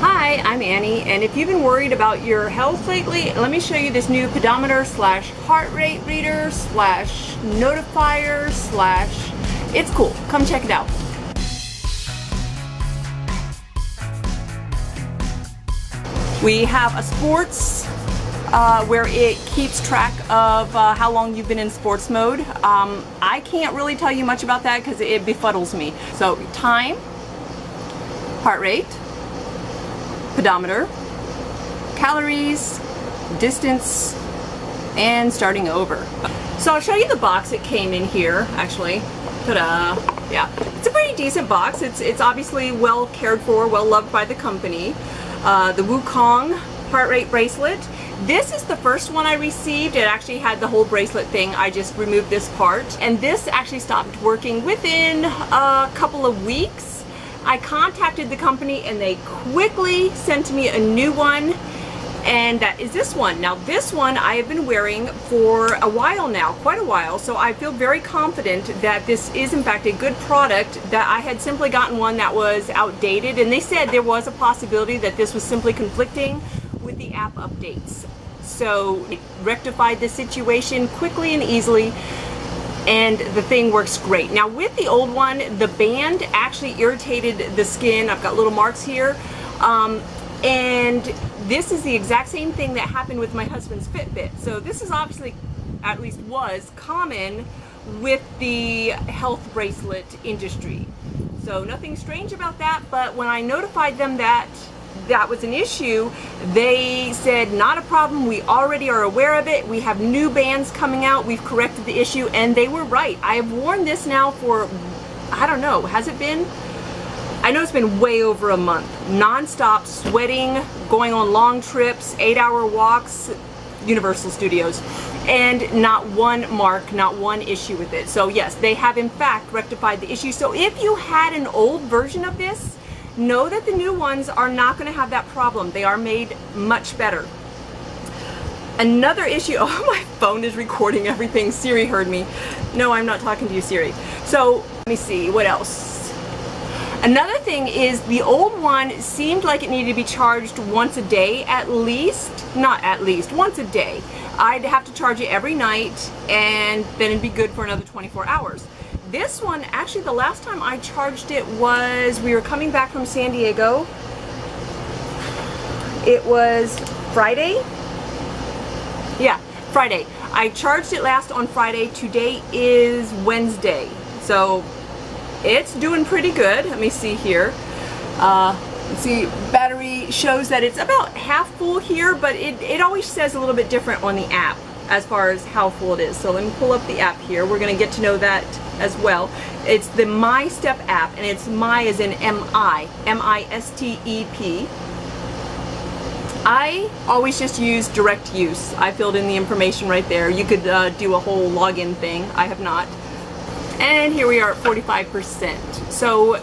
Hi, I'm Annie, and if you've been worried about your health lately, let me show you this new pedometer slash heart rate reader slash notifier slash... It's cool. Come check it out. We have a sports where it keeps track of how long you've been in sports mode. I can't really tell you much about that because it befuddles me. So time, heart rate, pedometer, calories, distance, and starting over. So I'll show you the box it came in here, actually. Ta-da! Yeah, it's a pretty decent box. It's obviously well cared for, well loved by the company. The Wukong heart rate bracelet. This is the first one I received. It actually had the whole bracelet thing. I just removed this part. And this actually stopped working within a couple of weeks. I contacted the company and they quickly sent me a new one, and that is this one. Now this one I have been wearing for a while now, quite a while, so I feel very confident that this is in fact a good product, that I had simply gotten one that was outdated, and they said there was a possibility that this was simply conflicting with the app updates. So it rectified the situation quickly and easily, and the thing works great. Now with the old one, the band actually irritated the skin. I've got little marks here. And this is the exact same thing that happened with my husband's Fitbit. So this is obviously, at least was, common with the health bracelet industry. So nothing strange about that, but when I notified them that that was an issue, they said, not a problem, we already are aware of it, we have new bands coming out, we've corrected the issue, and they were right. I have worn this now for, I don't know, has it been? I know it's been way over a month. Non-stop sweating, going on long trips, 8-hour walks, Universal Studios, and not one mark, not one issue with it. So yes, they have in fact rectified the issue. So if you had an old version of this, know that the new ones are not going to have that problem. They are made much better. Another issue, oh, my phone is recording everything. Siri heard me. No, I'm not talking to you, Siri. So let me see, what else? Another thing is the old one seemed like it needed to be charged once a day at least. Not at least, once a day. I'd have to charge it every night, and then it'd be good for another 24 hours. This one, actually the last time I charged it was, we were coming back from San Diego. It was Friday? Yeah, Friday. I charged it last on Friday. Today is Wednesday. So it's doing pretty good. Let me see here. Let's see, battery shows that it's about half full here, but it always says a little bit different on the app as far as how full it is. So let me pull up the app here. We're going to get to know that as well. It's the My Step app, and it's My as in M-I, M-I-S-T-E-P. I always just use direct use. I filled in the information right there. You could do a whole login thing. I have not. And here we are at 45%. So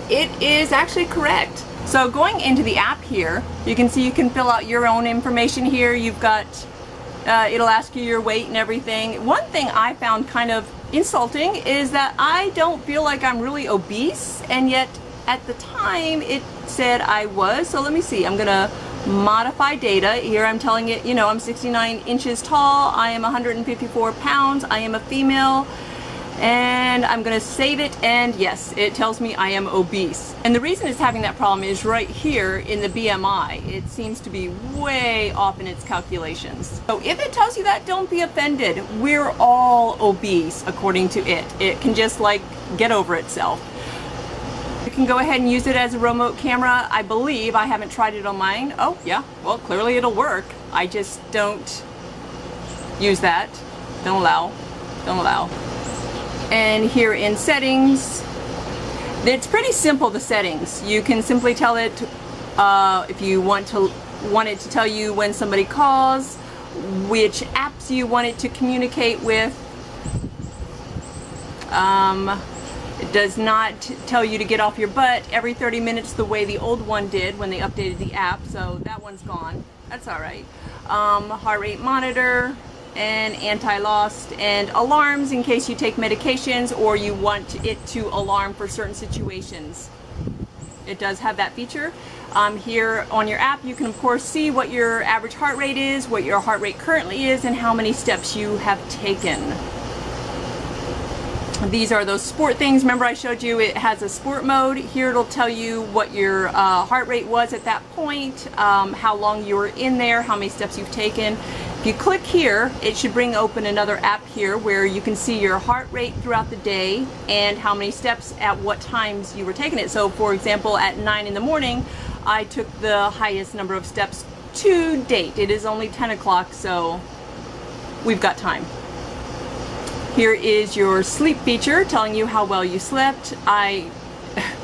it is actually correct. So going into the app here, you can see you can fill out your own information here. You've got it'll ask you your weight and everything. One thing I found kind of insulting is that I don't feel like I'm really obese, and yet at the time it said I was. So let me see, I'm gonna modify data. Here I'm telling it, you know, I'm 69 inches tall, I am 154 pounds, I am a female, and I'm gonna save it, and yes, it tells me I am obese. And the reason it's having that problem is right here in the BMI. It seems to be way off in its calculations. So if it tells you that, don't be offended. We're all obese according to it. It can just like get over itself. You can go ahead and use it as a remote camera. I believe, I haven't tried it on mine. Oh yeah, well clearly it'll work. I just don't use that. Don't allow, don't allow. And here in settings, it's pretty simple, the settings. You can simply tell it if you want it to tell you when somebody calls, which apps you want it to communicate with. It does not tell you to get off your butt every 30 minutes the way the old one did when they updated the app, so that one's gone. That's alright. Heart rate monitor, and anti-lost, and alarms in case you take medications or you want it to alarm for certain situations. It does have that feature. Here on your app, you can of course see what your average heart rate is, what your heart rate currently is, and how many steps you have taken. These are those sport things. Remember I showed you it has a sport mode. Here it'll tell you what your heart rate was at that point, how long you were in there, how many steps you've taken. If you click here, it should bring open another app here where you can see your heart rate throughout the day and how many steps at what times you were taking it. So for example, at 9 in the morning, I took the highest number of steps to date. It is only 10 o'clock, so we've got time. Here is your sleep feature telling you how well you slept. I'm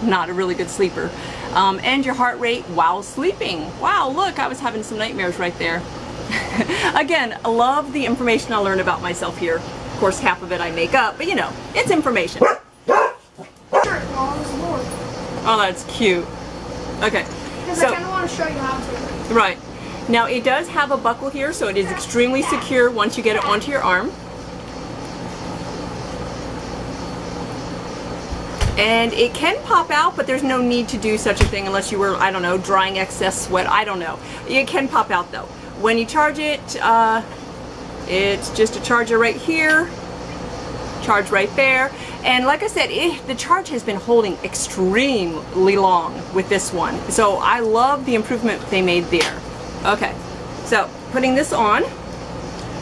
not a really good sleeper. And your heart rate while sleeping. Wow, look, I was having some nightmares right there. Again, I love the information I learn about myself here. Of course, half of it I make up, but you know, it's information. Oh, that's cute. Okay. Because I kind of want to show you how to. Right. Now, it does have a buckle here, so it is extremely secure once you get it onto your arm. And it can pop out, but there's no need to do such a thing unless you were, I don't know, drying excess sweat. I don't know. It can pop out though. When you charge it, it's just a charger right here, charge right there. And like I said, the charge has been holding extremely long with this one. So I love the improvement they made there. Okay, so putting this on.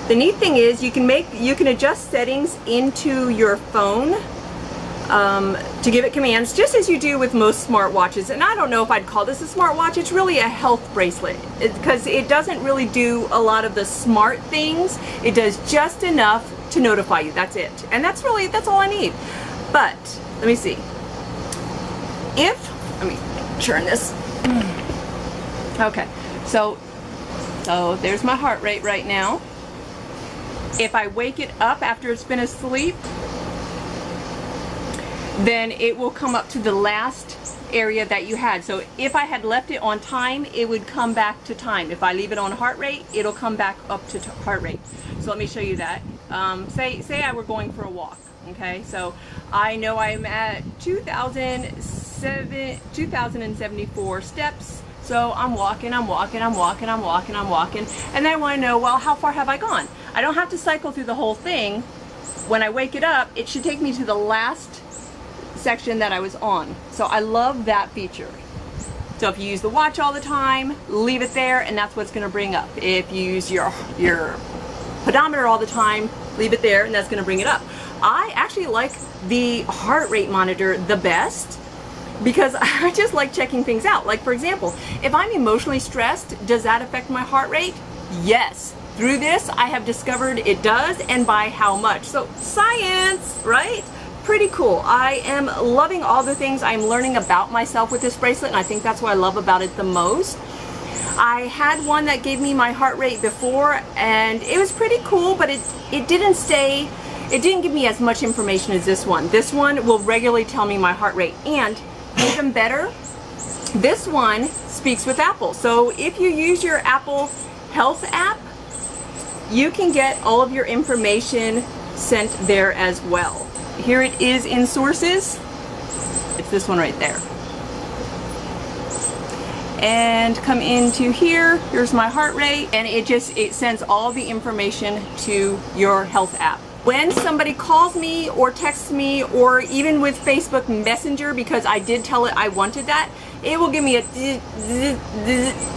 The neat thing is you can adjust settings into your phone to give it commands, just as you do with most smartwatches. And I don't know if I'd call this a smartwatch. It's really a health bracelet because it doesn't really do a lot of the smart things. It does just enough to notify you. That's it. And that's all I need. But let me see. Let me turn this. Okay. So there's my heart rate right now. If I wake it up after it's been asleep, then it will come up to the last area that you had. So if I had left it on time, it would come back to time. If I leave it on heart rate, it'll come back up to heart rate. So let me show you that. Say I were going for a walk, okay? So I know I'm at 2,074 steps. So I'm walking, and then I want to know, well, how far have I gone? I don't have to cycle through the whole thing. When I wake it up, it should take me to the last section that I was on. So I love that feature. So if you use the watch all the time, leave it there, and that's what's going to bring up. If you use your pedometer all the time, leave it there, and that's going to bring it up. I actually like the heart rate monitor the best because I just like checking things out. Like for example, if I'm emotionally stressed, does that affect my heart rate? Yes. Through this, I have discovered it does, and by how much. So science, right? Pretty cool. I am loving all the things I'm learning about myself with this bracelet, and I think that's what I love about it the most. I had one that gave me my heart rate before, and it was pretty cool, but it didn't give me as much information as this one. This one will regularly tell me my heart rate, and even better, this one speaks with Apple. So if you use your Apple Health app, you can get all of your information sent there as well. Here it is in sources. It's this one right there. And come into here, here's my heart rate, and it sends all the information to your health app. When somebody calls me or texts me, or even with Facebook Messenger, because I did tell it I wanted that, it will give me a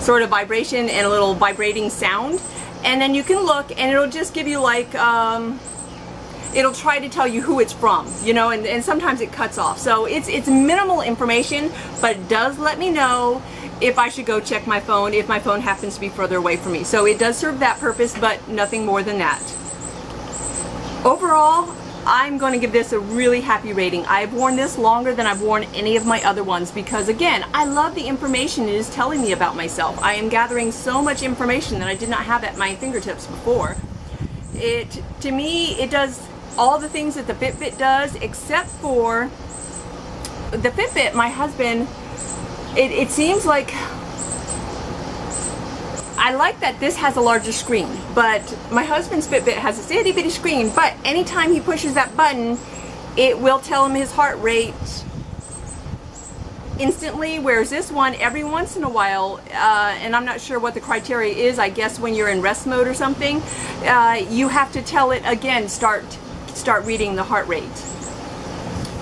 sort of vibration and a little vibrating sound. And then you can look, and it'll just give you like, it'll try to tell you who it's from, you know, and sometimes it cuts off. So it's minimal information, but it does let me know if I should go check my phone, if my phone happens to be further away from me. So it does serve that purpose, but nothing more than that. Overall, I'm going to give this a really happy rating. I've worn this longer than I've worn any of my other ones because, again, I love the information it is telling me about myself. I am gathering so much information that I did not have at my fingertips before. To me, it does all the things that the Fitbit does, except for the Fitbit. My husband, it seems like, I like that this has a larger screen, but my husband's Fitbit has a itty bitty screen, but anytime he pushes that button, it will tell him his heart rate instantly, whereas this one, every once in a while, and I'm not sure what the criteria is, I guess when you're in rest mode or something, you have to tell it again, start reading the heart rate.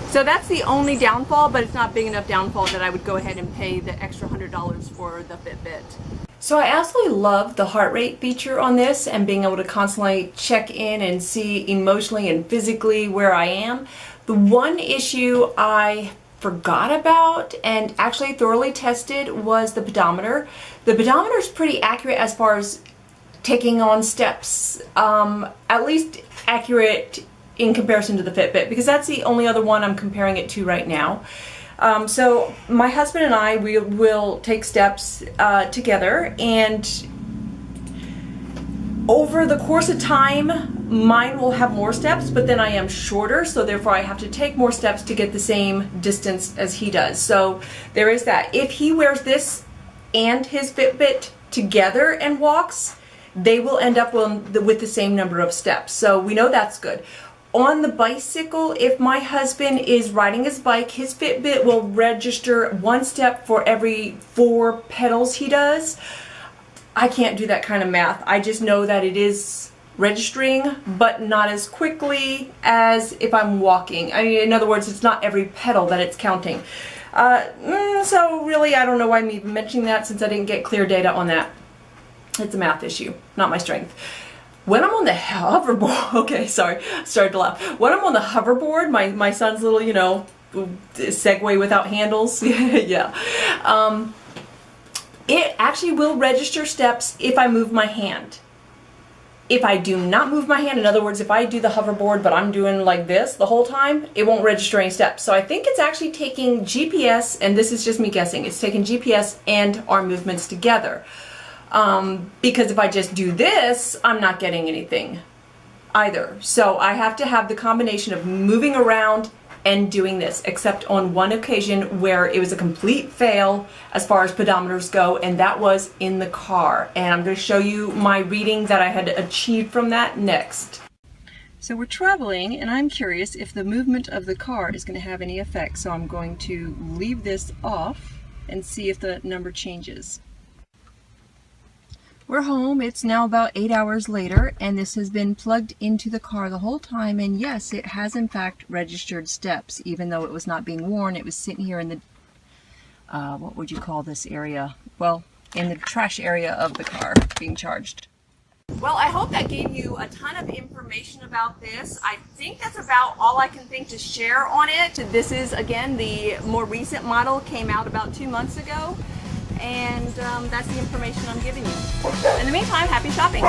So that's the only downfall, but it's not big enough downfall that I would go ahead and pay the extra $100 for the Fitbit. So I absolutely love the heart rate feature on this and being able to constantly check in and see emotionally and physically where I am. The one issue I forgot about and actually thoroughly tested was the pedometer. The pedometer is pretty accurate as far as taking on steps, at least accurate in comparison to the Fitbit, because that's the only other one I'm comparing it to right now. So my husband and I, we will take steps together, and over the course of time, mine will have more steps, but then I am shorter, so therefore I have to take more steps to get the same distance as he does. So there is that. If he wears this and his Fitbit together and walks, they will end up with the same number of steps. So we know that's good. On the bicycle, if my husband is riding his bike, his Fitbit will register 1 step for every 4 pedals he does. I can't do that kind of math. I just know that it is registering, but not as quickly as if I'm walking. I mean, in other words, it's not every pedal that it's counting. So really, I don't know why I'm even mentioning that, since I didn't get clear data on that. It's a math issue, not my strength. When I'm on the hoverboard, okay, sorry, started to laugh. When I'm on the hoverboard, my son's little, you know, Segway without handles, yeah. It actually will register steps if I move my hand. If I do not move my hand, in other words, if I do the hoverboard but I'm doing like this the whole time, it won't register any steps. So I think it's actually taking GPS, and this is just me guessing, it's taking GPS and arm movements together. Because if I just do this, I'm not getting anything either. So I have to have the combination of moving around and doing this, except on one occasion where it was a complete fail as far as pedometers go, and that was in the car. And I'm going to show you my reading that I had achieved from that next. So we're traveling, and I'm curious if the movement of the car is going to have any effect. So I'm going to leave this off and see if the number changes. We're home. It's now about 8 hours later, and this has been plugged into the car the whole time, and yes, it has in fact registered steps. Even though it was not being worn, it was sitting here in the what would you call this area? Well, in the trash area of the car being charged. Well, I hope that gave you a ton of information about this. I think that's about all I can think to share on it. This is, again, the more recent model, came out about 2 months ago. And that's the information I'm giving you. In the meantime, happy shopping.